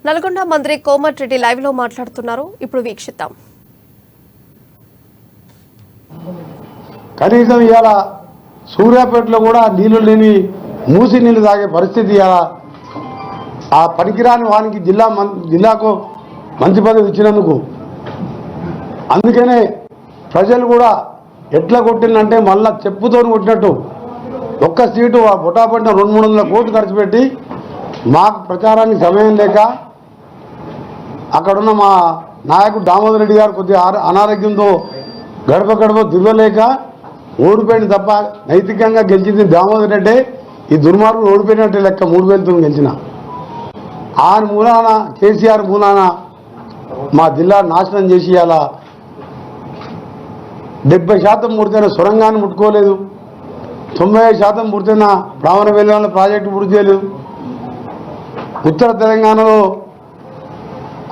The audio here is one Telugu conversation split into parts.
నల్గొండ మంత్రి కోమటిరెడ్డి లైవ్ లో మాట్లాడుతున్నారు. ఇప్పుడు వీక్షిద్దాం. కనీసం ఇవాళ సూర్యాపేటలో కూడా నీళ్లు లేని మూసి నీళ్లు తాగే పరిస్థితి ఇవాళ ఆ పనికిరాని వానికి జిల్లాకు మంచి పదవి ఇచ్చినందుకు. అందుకనే ప్రజలు కూడా ఎట్లా కొట్టిందంటే మళ్ళా చెప్పుతో కొట్టినట్టు ఒక్క సీటు బొటాపట్టిన 200-300 కోట్లు ఖర్చు పెట్టి మాకు ప్రచారానికి సమయం లేక అక్కడున్న మా నాయకుడు దామోదర్ రెడ్డి గారు కొద్దిగా అనారోగ్యంతో గడప దివ్వలేక ఓడిపోయింది తప్ప నైతికంగా గెలిచింది దామోదర్ రెడ్డి. ఈ దుర్మార్గులు ఓడిపోయినట్టే లెక్క 3000తో గెలిచిన ఆయన మూలాన కేసీఆర్ మూలాన మా జిల్లా నాశనం చేసి అలా 70% పూర్తయిన సొరంగాన్ని ముట్టుకోలేదు, 95% పూర్తయిన బ్రాహ్మణ వెల్లువల ప్రాజెక్టు పూర్తి చేయలేదు. ఉత్తర తెలంగాణలో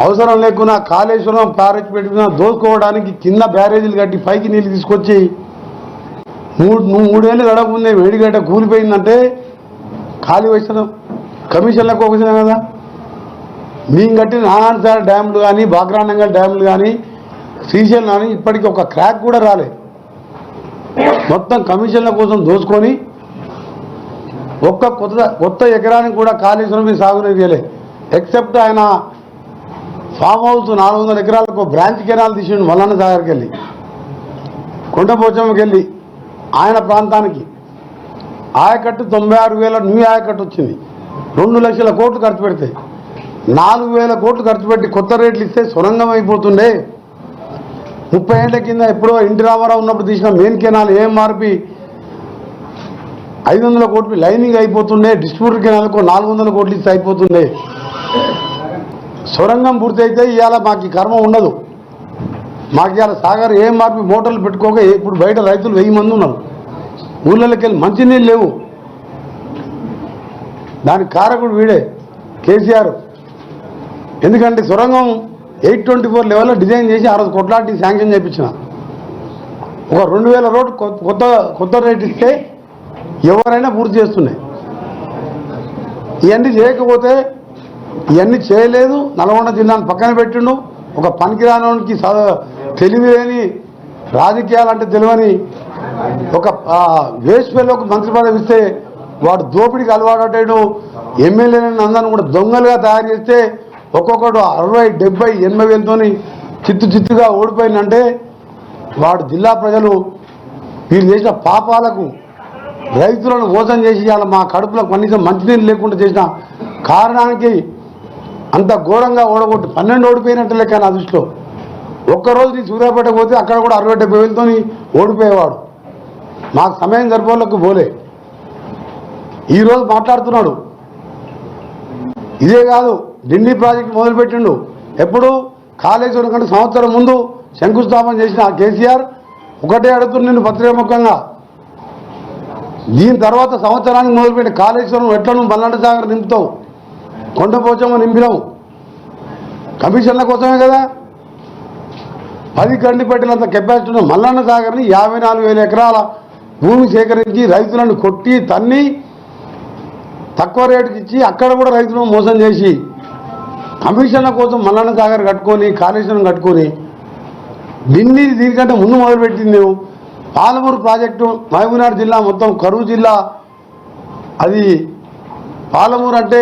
అవసరం లేకున్నా కాళేశ్వరం బ్యారేజ్ పెట్టుకున్న దోసుకోవడానికి కింద బ్యారేజీలు కట్టి పైకి నీళ్ళు తీసుకొచ్చి 3 ఏళ్ళు గడపముందే వేడిగడ్డ కూలిపోయిందంటే ఖాళీ వచ్చిన కమిషన్లకు వచ్చినాం కదా. మేము కట్టిన నారాయణసాగర్ డ్యాములు కానీ బాగ్రానంగల్ డ్యాములు కానీ శ్రీశైలం కానీ ఇప్పటికీ ఒక క్రాక్ కూడా రాలే. మొత్తం కమిషన్ల కోసం దోసుకొని ఒక్క కొత్త ఎకరానికి కూడా కాళేశ్వరం సాగునీరు చేయలే. ఎక్సెప్ట్ ఆయన ఫామ్ హౌస్ 400 ఎకరాలకు బ్రాంచ్ కెనాల్ తీసిండు మల్లన్న సాగర్కి వెళ్ళి, కొండపోచమ్మకి వెళ్ళి ఆయన ప్రాంతానికి ఆయకట్టు 96,000 న్యూ ఆయకట్టు వచ్చింది. 2 లక్షల కోట్లు ఖర్చు పెడితే 4,000 కోట్లు ఖర్చు పెట్టి కొత్త రేట్లు ఇస్తే సొరంగం అయిపోతుండే. 30 ఏళ్ల కింద ఎప్పుడో ఎన్టీ రామారావు ఉన్నప్పుడు తీసిన మెయిన్ కెనాల్ ఏఎంఆర్పి 500 కోట్లు లైనింగ్ అయిపోతుండే. డిస్ట్రిబ్యూటర్ కెనాల్కు 400 కోట్లు ఇస్తే అయిపోతుండే. సొరంగం పూర్తి అయితే ఇవాళ మాకు కర్మ ఉండదు. మాకు ఇవాళ సాగర్ ఏఎంఆర్పి మోటార్లు పెట్టుకోక ఇప్పుడు బయట రైతులు 1000 మంది ఉన్నారు. ఊళ్ళకి వెళ్ళి మంచినీళ్ళు లేవు. దానికి కారకుడు వీడే కేసీఆర్. ఎందుకంటే సొరంగం 824 లెవెల్లో డిజైన్ చేసి ఆ రోజు కొట్లాంటి శాంక్షన్ చేయించిన ఒక 2000 రోడ్డు కొత్త రేట్ ఇస్తే ఎవరైనా పూర్తి చేస్తున్నాయి. ఇవన్నీ చేయకపోతే ఇవన్నీ చేయలేదు. నల్గొండ జిల్లాను పక్కన పెట్టిండు. ఒక పనికిరానికి తెలివి లేని రాజకీయాలంటే తెలియని ఒక వేస్ట్ ఫెలోకి మంత్రి పదవి ఇస్తే వాడు దోపిడికి అలవాటు ఎమ్మెల్యేలను అందరిని కూడా దొంగలుగా తయారు చేస్తే ఒక్కొక్కడు 60, 70, 80 వేలతో చిత్తుగా ఓడిపోయిందంటే వాడు జిల్లా ప్రజలు వీళ్ళు చేసిన పాపాలకు రైతులను మోసం చేసి ఇవాళ మా కడుపులో కనీసం మంచినీళ్ళు లేకుండా చేసిన కారణానికి అంత ఘోరంగా ఓడగొట్టు 12 ఓడిపోయినట్టు లెక్క నా దృష్టిలో. ఒక్కరోజు నీ సూర్యాపేట పోతే అక్కడ కూడా 60, 70 వేలతో ఓడిపోయేవాడు. మాకు సమయం సరిపోలకు పోలే. ఈరోజు మాట్లాడుతున్నాడు. ఇదే కాదు, ఢిల్లీ ప్రాజెక్టు మొదలుపెట్టిండు. ఎప్పుడు కాళేశ్వరం కంటే సంవత్సరం ముందు శంకుస్థాపన చేసిన కేసీఆర్ ఒకటే అడుగుతుంది నిన్ను పత్రికాముఖంగా. దీని తర్వాత సంవత్సరానికి మొదలుపెట్టి కాళేశ్వరం ఎట్లా నువ్వు మల్లన్న సాగర్ నింపుతావు, కొండపోచమ్మ నింపినావు కమిషన్ల కోసమే కదా. 10 గండి పెట్టినంత కెపాసిటీ ఉన్న మల్లన్న సాగర్ని 54,000 ఎకరాల భూమి సేకరించి రైతులను కొట్టి తన్ని తక్కువ రేటుకి ఇచ్చి అక్కడ కూడా రైతులను మోసం చేసి కమిషన్ల కోసం మల్లన్న సాగర్ కట్టుకొని కాళేశ్వరం కట్టుకొని ఢిల్లీ దీనికంటే ముందు మొదలుపెట్టింది నువ్వు. పాలమూరు ప్రాజెక్టు మహబూబ్నగర్ జిల్లా మొత్తం కరువు జిల్లా. అది పాలమూరు అంటే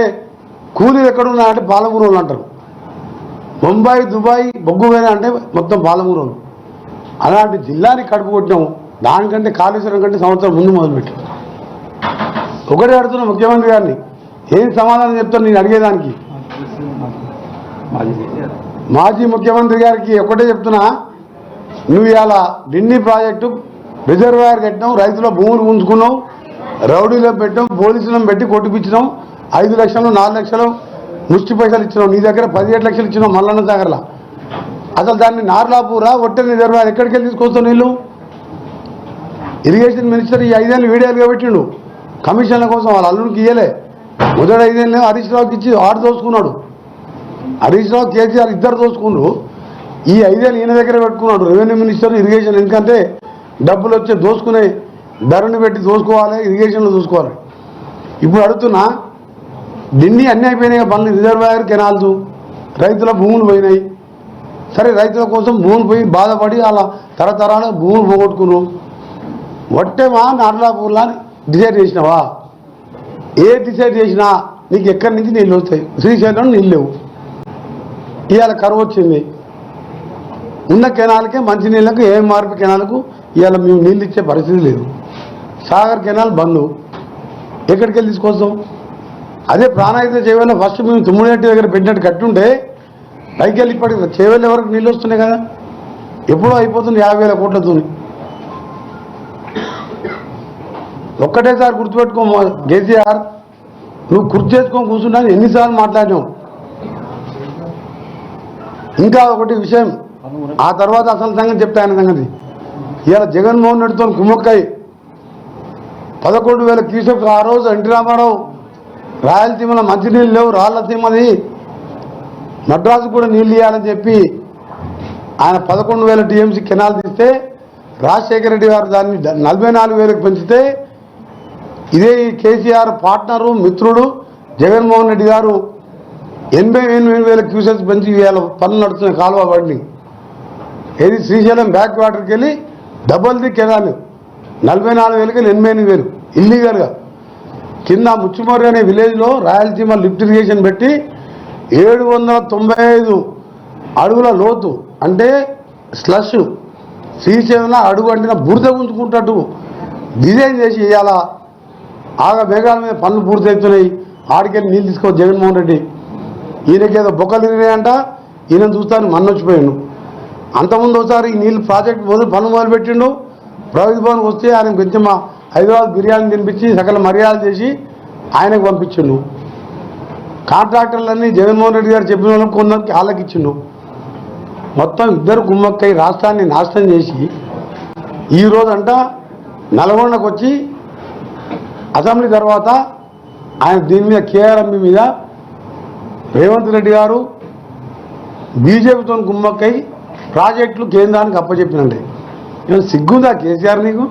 కూలీలు ఎక్కడున్నాయంటే పాలమూరు వాళ్ళు అంటారు. ముంబై, దుబాయ్, బొగ్గువేనా అంటే మొత్తం పాలమూరు వాళ్ళు. అలాంటి జిల్లాని కడుపు కొట్టినాము. దానికంటే కాళేశ్వరం కంటే సంవత్సరం ముందు మొదలుపెట్టాం. ఒకటే అడుగుతున్నా ముఖ్యమంత్రి గారిని, ఏం సమాధానం చెప్తాను నేను అడిగేదానికి. మాజీ ముఖ్యమంత్రి గారికి ఒకటే చెప్తున్నా, నువ్వు ఇవాళ ఢిల్లీ ప్రాజెక్టు రిజర్వాయర్ కట్టినావు, రైతుల భూములు ఉంచుకున్నావు, రౌడీలో పెట్టాం, పోలీసులను పెట్టి కొట్టిపించినాం, 5 లక్షలు 4 లక్షలు ముష్టి పైసలు ఇచ్చినావు. నీ దగ్గర 17 లక్షలు ఇచ్చినావు మల్లన్న సాగర్లో. అసలు దాన్ని నార్లాపూరా ఒట్టె రిజర్వాయర్ ఎక్కడికి వెళ్ళి తీసుకొస్తావు నీళ్ళు? ఇరిగేషన్ మినిస్టర్ ఈ 5 ఏళ్ళు వీడియోలుగా పెట్టిండు కమిషన్ల కోసం. వాళ్ళ అల్లుడికి ఇయ్యలే. మొదటి 5 ఏళ్ళు హరీష్ రావుకి ఇచ్చి ఆడు దోసుకున్నాడు. హరీష్ రావు, కేసీఆర్ ఇద్దరు దోసుకున్నారు. ఈ 5 ఏళ్ళు ఈయన దగ్గర పెట్టుకున్నాడు రెవెన్యూ మినిస్టర్, ఇరిగేషన్. ఎందుకంటే డబ్బులు వచ్చే దోసుకునే ధరని పెట్టి దోసుకోవాలి, ఇరిగేషన్లో చూసుకోవాలి. ఇప్పుడు అడుగుతున్నా, డిండి అన్నీ అయిపోయినాయి పనులు, రిజర్వాయర్ కెనాల్స్, రైతుల భూములు పోయినాయి. సరే రైతుల కోసం భూములు పోయి బాధపడి అలా తరతరాల భూములు పోగొట్టుకున్నాం. ఒట్టేమా నార్లాపూర్లా డిసైడ్ చేసినావా? ఏ డిసైడ్ చేసినా నీకు ఎక్కడి నుంచి నీళ్ళు వస్తాయి? శ్రీశైలం నీళ్ళు లేవు, ఇవాళ కరువు వచ్చింది. ఉన్న కెనాల్కే మంచినీళ్ళకు ఏఎంఆర్పి కెనాల్కు ఇవాళ మేము నీళ్ళు ఇచ్చే పరిస్థితి లేదు. సాగర్ కెనాల్ బంద్, ఎక్కడికి వెళ్ళి తీసుకొస్తాం? అదే ప్రాణాయిత చేవెళ్ళ ఫస్ట్ మేము తుమ్మిడినట్టు దగ్గర పెట్టినట్టు కట్టుంటే పైకి వెళ్ళి ఇప్పటికి చేవెళ్ళ వరకు నీళ్ళు వస్తున్నాయి కదా. ఎప్పుడో అయిపోతుంది 50,000 కోట్లతో. ఒక్కటేసారి గుర్తుపెట్టుకో కేసీఆర్, నువ్వు గుర్తు చేసుకొని కూర్చున్నా ఎన్నిసార్లు మాట్లాడినావు. ఇంకా ఒకటి విషయం, ఆ తర్వాత అసలు సంగతి చెప్తా. ఆయన సంగతి ఇవాళ జగన్మోహన్ రెడ్డితో కుమ్మక్కై 11,000 క్యూసెక్ ఆ రోజు ఎన్టీ రామారావు రాయలసీమలో మంచినీళ్ళు లేవు, రాళ్లసీమది మద్రాసు కూడా నీళ్ళు ఇవ్వాలని చెప్పి ఆయన 11,000 టీఎంసీ కెనాల్ తీస్తే రాజశేఖర రెడ్డి గారు దాన్ని 44,000కి పెంచితే ఇదే కేసీఆర్ పార్ట్నరు మిత్రుడు జగన్మోహన్ రెడ్డి గారు 88,000 క్యూసెక్స్ పెంచి ఇవాళ పనులు నడుస్తున్న కాలువ బండి ఏది శ్రీశైలం బ్యాక్ వాటర్కి వెళ్ళి డబల్ది కెనాల్ 44,000కి 88,000 ఇల్లీగల్గా కింద ముచ్చుమర్రి అనే విలేజ్లో రాయలసీమ లిఫ్ట్ ఇరిగేషన్ పెట్టి 795 అడుగుల లోతు అంటే స్లష్ శ్రీశైలంలో అడుగు అంటిన బురద గుంజుకుంటట్టు డిజైన్ చేసి ఇవాళ ఆగా మేఘాల మీద పనులు పూర్తవుతున్నాయి. ఆడికెళ్ళి నీళ్ళు తీసుకోవచ్చు జగన్మోహన్ రెడ్డి. ఈయనకేదో బొక్కలు తిరిగినాయంట, ఈయన చూస్తాను మన్నొచ్చిపోయాను. అంతకుముందు ఒకసారి ఈ నీళ్ళు ప్రాజెక్ట్ పనులు మొదలుపెట్టిండు. ప్రగతి భవన్కి వస్తే ఆయన కొంచెం హైదరాబాద్ బిర్యానీ తినిపించి సకల మర్యాదలు చేసి ఆయనకు పంపించిండు. కాంట్రాక్టర్లన్నీ జగన్మోహన్ రెడ్డి గారు చెప్పిన వాళ్ళకి కొందరికి వాళ్ళకి ఇచ్చిండు. మొత్తం ఇద్దరు గుమ్మక్కై రాష్ట్రాన్ని నాశనం చేసి ఈరోజంట నల్గొండకు వచ్చి అసెంబ్లీ తర్వాత ఆయన దీని మీద కేఆర్ఎంబి మీద రేవంత్ రెడ్డి గారు బీజేపీతో గుమ్మక్కై ప్రాజెక్టులు కేంద్రానికి అప్పచెప్పినండి. సిగ్గుందా కేసీఆర్ నీకు?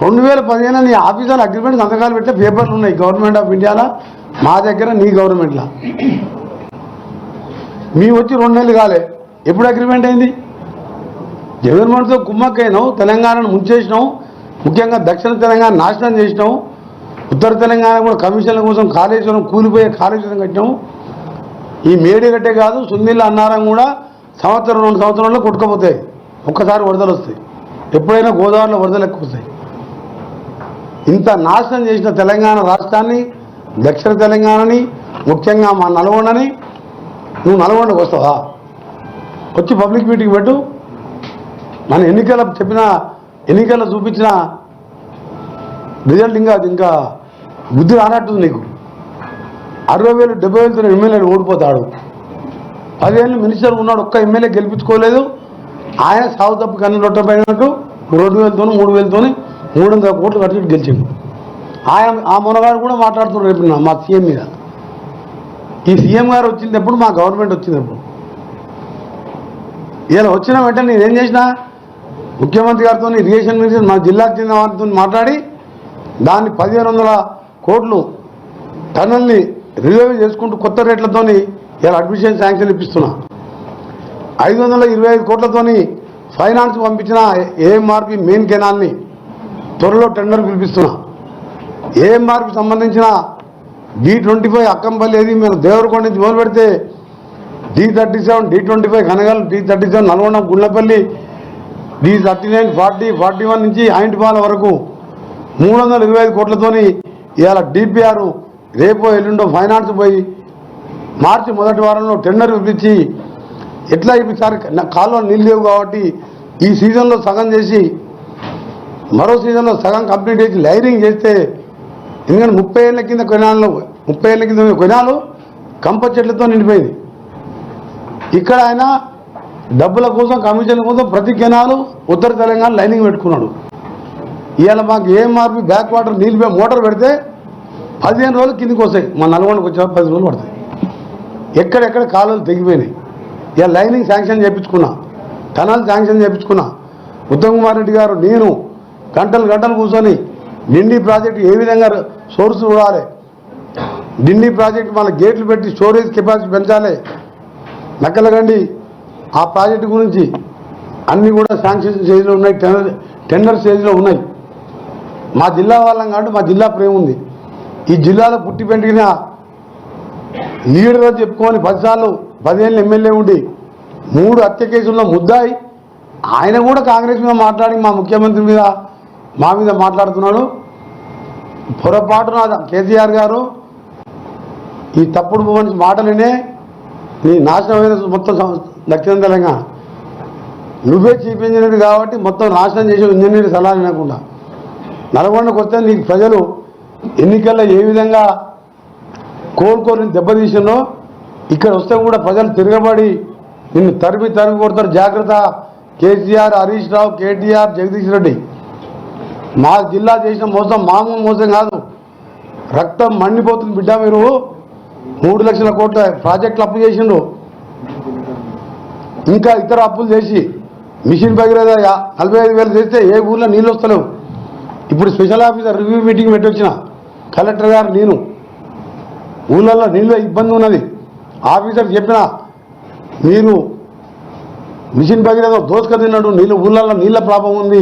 2015 నీ ఆఫీసర్లు అగ్రిమెంట్ సంతకాలు పెట్టే పేపర్లు ఉన్నాయి గవర్నమెంట్ ఆఫ్ ఇండియాలో, మా దగ్గర నీ గవర్నమెంట్లో. మీ వచ్చి 2 నెలలు కాలే, ఎప్పుడు అగ్రిమెంట్ అయింది? జగన్మోహన్తో కుమ్మక్కైనావు, తెలంగాణను ముంచేసినావు, ముఖ్యంగా దక్షిణ తెలంగాణ నాశనం చేసినావు. ఉత్తర తెలంగాణ కూడా కమిషన్ల కోసం కాళేశ్వరం కూలిపోయే కాళేశ్వరం కట్టినావు. ఈ మేడిగట్టే కాదు సుందిళ్ళ అన్నారం కూడా సంవత్సరం 2 సంవత్సరాల్లో కొట్టుకపోతాయి. ఒక్కసారి వరదలు వస్తాయి, ఎప్పుడైనా గోదావరిలో వరదలు ఎక్కువ వస్తాయి. ఇంత నాశనం చేసిన తెలంగాణ రాష్ట్రాన్ని, దక్షిణ తెలంగాణని, ముఖ్యంగా మా నల్గొండని, నువ్వు నల్గొండకు వస్తావా? వచ్చి పబ్లిక్ మీటింగ్ పెట్టు. మన ఎన్నికల్లో చూపించిన రిజల్ట్ ఇంకా బుద్ధి రానట్టుంది నీకు. 60,000 70,000తో ఎమ్మెల్యేలు ఓడిపోతాడు. 10 ఏళ్ళు మినిస్టర్ ఉన్నాడు, ఒక్క ఎమ్మెల్యే గెలిపించుకోలేదు. ఆయన సాగు తప్పు కన్ను రొట్టపోయినట్టు 2,000తో 3,000తో 300 కోట్లు కట్టి గెలిచిండు. ఆ మొనగాడు కూడా మాట్లాడుతున్నారు రేపు మా సీఎం మీద. ఈ సీఎం గారు వచ్చినప్పుడు మా గవర్నమెంట్ వచ్చినప్పుడు ఇలా వచ్చిన వెంటనే నేనేం చేసినా ముఖ్యమంత్రి గారితో ఇరిగేషన్ మినిస్టర్ మా జిల్లాకు చెందిన వారితో మాట్లాడి దాన్ని 1,500 కోట్లు టన్నుల్ని రిజర్వ్ చేసుకుంటూ కొత్త రేట్లతో ఇలా అడ్మిషన్ శాంక్షన్ ఇప్పిస్తున్నా. 525 కోట్లతోని ఫైనాన్స్ పంపించిన ఏఎంఆర్పి మెయిన్ కెనాల్ని త్వరలో టెండర్ పిలిపిస్తున్నా. ఏఎంఆర్పి సంబంధించిన D25 అక్కంపల్లి ఏది మేము దేవరకొండ నుంచి మొదలు పెడితే D37, D25 Kanagal, D37 Nalgonda Gundlapalli, D39 40 41 నుంచి ఆయింటిపాల వరకు 325 కోట్లతోని ఇవాళ డిపిఆర్ రేపో ఎల్లుండో ఫైనాన్స్ పోయి మార్చి మొదటి వారంలో టెండర్ పిలిపించి ఎట్లా ఇప్పించారు. కాలువ నీళ్ళు లేవు కాబట్టి ఈ సీజన్లో సగం చేసి మరో సీజన్లో సగం కంప్లీట్ చేసి లైనింగ్ చేస్తే, ఎందుకంటే 30 ఏళ్ళ కింద కొనాలు కంప చెట్లతో నిండిపోయింది. ఇక్కడ ఆయన డబ్బుల కోసం కమిషన్ కోసం ప్రతి కెనాలు ఉత్తర తెలంగాణ లైనింగ్ పెట్టుకున్నాడు. ఇవాళ మాకు ఏఎంఆర్పి బ్యాక్ వాటర్ నీళ్ళు మోటార్ పెడితే 15 రోజులు కిందికి వస్తాయి. మా నల్గొండకు వచ్చే 10 రోజులు పడతాయి. ఎక్కడెక్కడ కాలువలు తెగిపోయినాయి. ఇవాళ లైనింగ్ శాంక్షన్ చేయించుకున్నా, టనల్ శాంక్షన్ చేయించుకున్నా. ఉత్తమ్ కుమార్ రెడ్డి గారు నేను గంటలు కూర్చొని నిండి ప్రాజెక్టు ఏ విధంగా సోర్స్ చూడాలి, ఢిల్లీ ప్రాజెక్ట్ మళ్ళీ గేట్లు పెట్టి స్టోరేజ్ కెపాసిటీ పెంచాలి. నక్కలగండి ఆ ప్రాజెక్టు గురించి అన్నీ కూడా శాంక్షన్ స్టేజ్లో ఉన్నాయి, టెండర్ స్టేజ్లో ఉన్నాయి. మా జిల్లా వాళ్ళం కాబట్టి మా జిల్లా ప్రేమ ఉంది. ఈ జిల్లాలో పుట్టి పెంటిన లీడర్ చెప్పుకొని 10 సార్లు 10 ఏళ్ళు ఎమ్మెల్యే ఉండి 3 హత్య కేసుల్లో ముద్దాయి ఆయన కూడా కాంగ్రెస్ మీద మాట్లాడి మా ముఖ్యమంత్రి మీద మా మీద మాట్లాడుతున్నాడు. పొరపాటున కేసీఆర్ గారు ఈ తప్పుడు మనిషి మాటలనే నీ నాశనమైన మొత్తం దక్షిణ తెలంగాణ. నువ్వే చీఫ్ ఇంజనీర్ కాబట్టి మొత్తం నాశనం చేసే ఇంజనీర్ సలహా వినకుండా నల్గొండకు వస్తే నీకు ప్రజలు ఎన్నికల్లో ఏ విధంగా కోలుకొని దెబ్బతీసినో ఇక్కడ వస్తే కూడా ప్రజలు తిరగబడి నిన్ను తరిమి కొడతారు. జాగ్రత్త. కేసీఆర్, హరీష్ రావు, కేటీఆర్, జగదీష్ రెడ్డి మా జిల్లా చేసిన మోసం మామూలు మోసం కాదు. రక్తం మండిపోతుంది బిడ్డ. మీరు 3 లక్షల కోట్ల ప్రాజెక్టులు అప్పు చేసిండ్రు, ఇంకా ఇతర అప్పులు చేసి మిషన్ భగీరథ 45,000 చేస్తే ఏ ఊర్లో నీళ్ళు వస్తలేవు. ఇప్పుడు స్పెషల్ ఆఫీసర్ రివ్యూ మీటింగ్ పెట్టి వచ్చిన కలెక్టర్ గారు నేను ఊళ్ళల్లో నీళ్ళ ఇబ్బంది ఉన్నది. ఆఫీసర్ చెప్పిన మీరు మిషన్ భగీరథ దోసుక తిన్నాడు, ఊళ్ళల్లో నీళ్ళ ప్రాబ్లం ఉంది,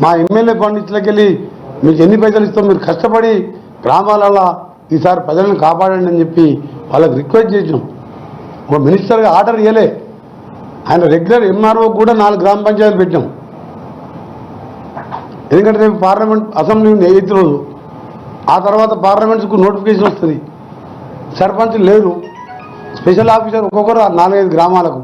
మా ఎమ్మెల్యే ఫండ్ ఇట్లకెళ్ళి మీకు ఎన్ని పైసలు ఇస్తాం, మీరు కష్టపడి గ్రామాలలో ఈసారి ప్రజలను కాపాడండి అని చెప్పి వాళ్ళకి రిక్వెస్ట్ చేసాం. ఒక మినిస్టర్గా ఆర్డర్ ఇవ్వలే. ఆయన రెగ్యులర్ ఎంఆర్ఓ కూడా 4 గ్రామ పంచాయతీలు పెట్టాం. ఎందుకంటే రేపు పార్లమెంట్ అసెంబ్లీ ఉంది 8వ రోజు. ఆ తర్వాత పార్లమెంట్స్కు నోటిఫికేషన్ వస్తుంది. సర్పంచ్ లేరు, స్పెషల్ ఆఫీసర్ ఒక్కొక్కరు 4-5 గ్రామాలకు.